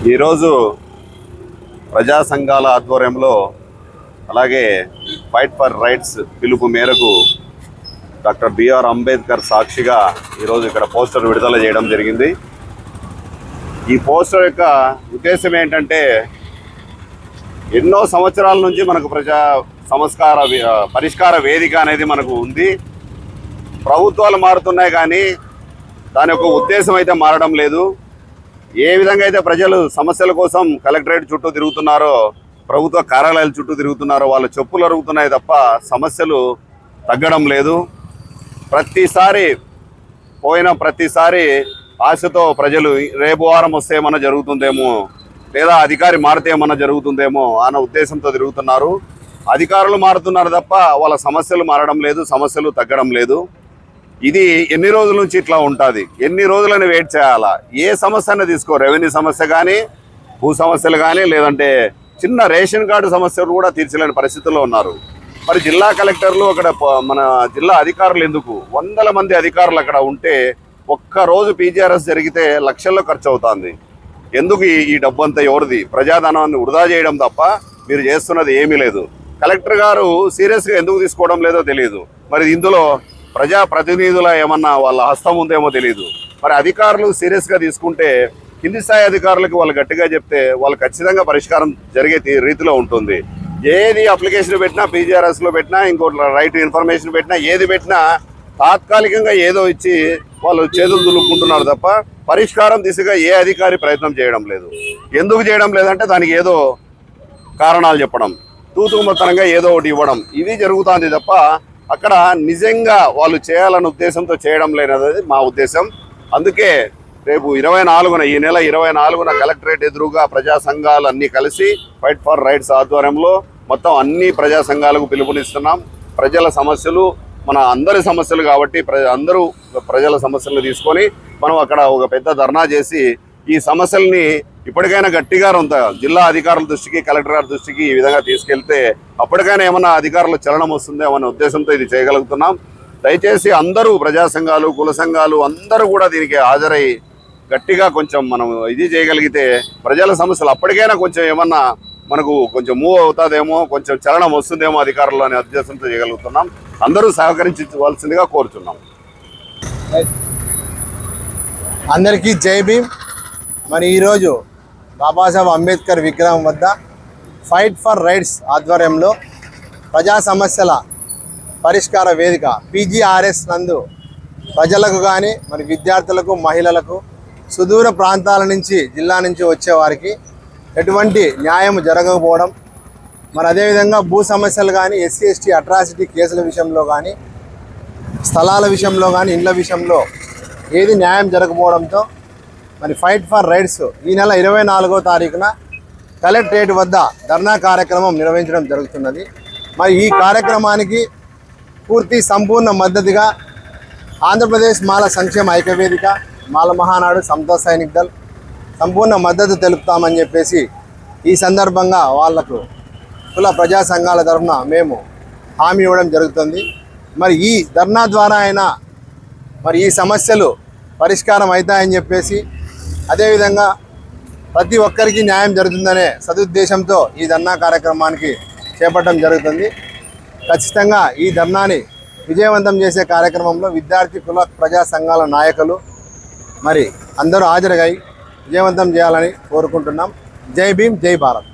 ఈరోజు ప్రజా సంఘాల ఆధ్వర్యంలో అలాగే ఫైట్ ఫర్ రైట్స్ పిలుపు మేరకు డాక్టర్ బిఆర్ అంబేద్కర్ సాక్షిగా ఈరోజు ఇక్కడ పోస్టర్ విడుదల చేయడం జరిగింది. ఈ పోస్టర్ యొక్క ఉద్దేశం ఏంటంటే ఎన్నో సంవత్సరాల నుంచి మనకు ప్రజా పరిష్కార వేదిక అనేది మనకు ఉంది. ప్రభుత్వాలు మారుతున్నాయి కానీ దాని యొక్క ఉద్దేశం అయితే మారడం లేదు. ఏ విధంగా అయితే ప్రజలు సమస్యల కోసం కలెక్టరేట్ చుట్టూ తిరుగుతున్నారో, ప్రభుత్వ కార్యాలయాల చుట్టూ తిరుగుతున్నారో వాళ్ళ చెప్పులు అరుగుతున్నాయి తప్ప సమస్యలు తగ్గడం లేదు. ప్రతిసారి ఆశతో ప్రజలు రేపు వారం వస్తే ఏమన్నా జరుగుతుందేమో, లేదా అధికారి మారితే ఏమన్నా జరుగుతుందేమో అన్న ఉద్దేశంతో తిరుగుతున్నారు. అధికారులు మారుతున్నారు తప్ప వాళ్ళ సమస్యలు మారడం లేదు, సమస్యలు తగ్గడం లేదు. ఇది ఎన్ని రోజుల నుంచి ఇట్లా ఉంటుంది? ఎన్ని రోజులని వెయిట్ చేయాలా? ఏ సమస్యను తీసుకో, రెవెన్యూ సమస్య కానీ, భూ సమస్యలు కానీ, లేదంటే చిన్న రేషన్ కార్డు సమస్యలు కూడా తీర్చలేని పరిస్థితుల్లో ఉన్నారు. మరి జిల్లా కలెక్టర్లు అక్కడ మన జిల్లా అధికారులు ఎందుకు? వందల మంది అధికారులు అక్కడ ఉంటే ఒక్కరోజు పీజీఆర్ఎస్ జరిగితే లక్షల్లో ఖర్చు అవుతుంది. ఎందుకు ఈ డబ్బు అంతా ఎవరిది? ప్రజాధనాన్ని వృధా చేయడం తప్ప మీరు చేస్తున్నది ఏమీ లేదు. కలెక్టర్ గారు సీరియస్గా ఎందుకు తీసుకోవడం లేదో తెలియదు. మరి ఇందులో ప్రజాప్రతినిధుల ఏమన్నా వాళ్ళ హస్తం ఉందేమో తెలియదు. మరి అధికారులు సీరియస్గా తీసుకుంటే కింది స్థాయి అధికారులకు వాళ్ళు గట్టిగా చెప్తే వాళ్ళు ఖచ్చితంగా పరిష్కారం జరిగే రీతిలో ఉంటుంది. ఏది అప్లికేషన్ పెట్టినా, పీజీఆర్ఎస్లో పెట్టినా, ఇంకోటి రైట్ ఇన్ఫర్మేషన్ పెట్టినా, ఏది పెట్టినా తాత్కాలికంగా ఏదో ఇచ్చి వాళ్ళు చేతులు దులుపుకుంటున్నారు తప్ప పరిష్కారం దిశగా ఏ అధికారి ప్రయత్నం చేయడం లేదు. ఎందుకు చేయడం లేదంటే దానికి ఏదో కారణాలు చెప్పడం, తూతుమత్తనంగా ఏదో ఒకటి ఇవ్వడం, ఇది జరుగుతుంది తప్ప అక్కడ నిజంగా వాళ్ళు చేయాలన్న ఉద్దేశంతో చేయడం లేనది మా ఉద్దేశం. అందుకే రేపు 24న, ఈ నెల 24న కలెక్టరేట్ ఎదురుగా ప్రజా సంఘాలు అన్నీ కలిసి ఫైట్ ఫర్ రైట్స్ ఆధ్వర్యంలో మొత్తం అన్ని ప్రజా సంఘాలకు పిలుపునిస్తున్నాం. ప్రజల సమస్యలు మన అందరి సమస్యలు కాబట్టి అందరూ ప్రజల సమస్యలను తీసుకొని మనం అక్కడ ఒక పెద్ద ధర్నా చేసి ఈ సమస్యల్ని ఇప్పటికైనా గట్టిగా జిల్లా అధికారుల దృష్టికి, కలెక్టర్ గారి దృష్టికి ఈ విధంగా తీసుకెళ్తే అప్పటికైనా ఏమన్నా అధికారుల చలనం వస్తుందేమో అనే ఉద్దేశంతో ఇది చేయగలుగుతున్నాం. దయచేసి అందరూ ప్రజా సంఘాలు, కుల సంఘాలు అందరూ కూడా దీనికి హాజరై గట్టిగా కొంచెం మనం ఇది చేయగలిగితే ప్రజల సమస్యలు అప్పటికైనా కొంచెం ఏమన్నా మనకు కొంచెం మూవ్ అవుతుందేమో, కొంచెం చలనం వస్తుందేమో అధికారులు అనే ఉద్దేశంతో చేయగలుగుతున్నాం. అందరూ సహకరించవలసిందిగా కోరుతున్నాం. అందరికీ జై భీమ్. మరి ఈరోజు బాబాసాహెబ్ అంబేద్కర్ విగ్రహం వద్ద ఫైట్ ఫర్ రైట్స్ ఆధ్వర్యంలో ప్రజా సమస్యల పరిష్కార వేదిక పీజీఆర్ఎస్ నందు ప్రజలకు కానీ, మరి విద్యార్థులకు, మహిళలకు, సుదూర ప్రాంతాల నుంచి, జిల్లా నుంచి వచ్చేవారికి ఎటువంటి న్యాయం జరగకపోవడం, మరి అదేవిధంగా భూ సమస్యలు కానీ, ఎస్సీ ఎస్టీ అట్రాసిటీ కేసుల విషయంలో కానీ, స్థలాల విషయంలో కానీ, ఇండ్ల విషయంలో ఏది న్యాయం జరగకపోవడంతో మరి ఫైట్ ఫర్ రైట్స్ ఈ నెల 24వ తారీఖున కలెక్టరేట్ వద్ద ధర్నా కార్యక్రమం నిర్వహించడం జరుగుతున్నది. మరి ఈ కార్యక్రమానికి సంపూర్ణ మద్దతుగా ఆంధ్రప్రదేశ్ మాల సంక్షేమ ఐక్యవేదిక, మాల మహానాడు, సమతా సైనిక్ దళ్ సంపూర్ణ మద్దతు తెలుపుతామని చెప్పేసి ఈ సందర్భంగా వాళ్లకు కుల ప్రజా సంఘాల తరఫున మేము హామీ ఇవ్వడం జరుగుతుంది. మరి ఈ ధర్నా ద్వారా అయినా మరి ఈ సమస్యలు పరిష్కారం అవుతాయని చెప్పేసి, అదేవిధంగా ప్రతి ఒక్కరికి న్యాయం జరుగుతుందనే సదుద్దేశంతో ఈ ధర్నా కార్యక్రమానికి చేపట్టడం జరుగుతుంది. ఖచ్చితంగా ఈ ధర్నాని విజయవంతం చేసే కార్యక్రమంలో విద్యార్థి, కుల ప్రజా సంఘాల నాయకులు మరి అందరూ హాజరుగా విజయవంతం చేయాలని కోరుకుంటున్నాం. జై భీమ్, జై భారత్.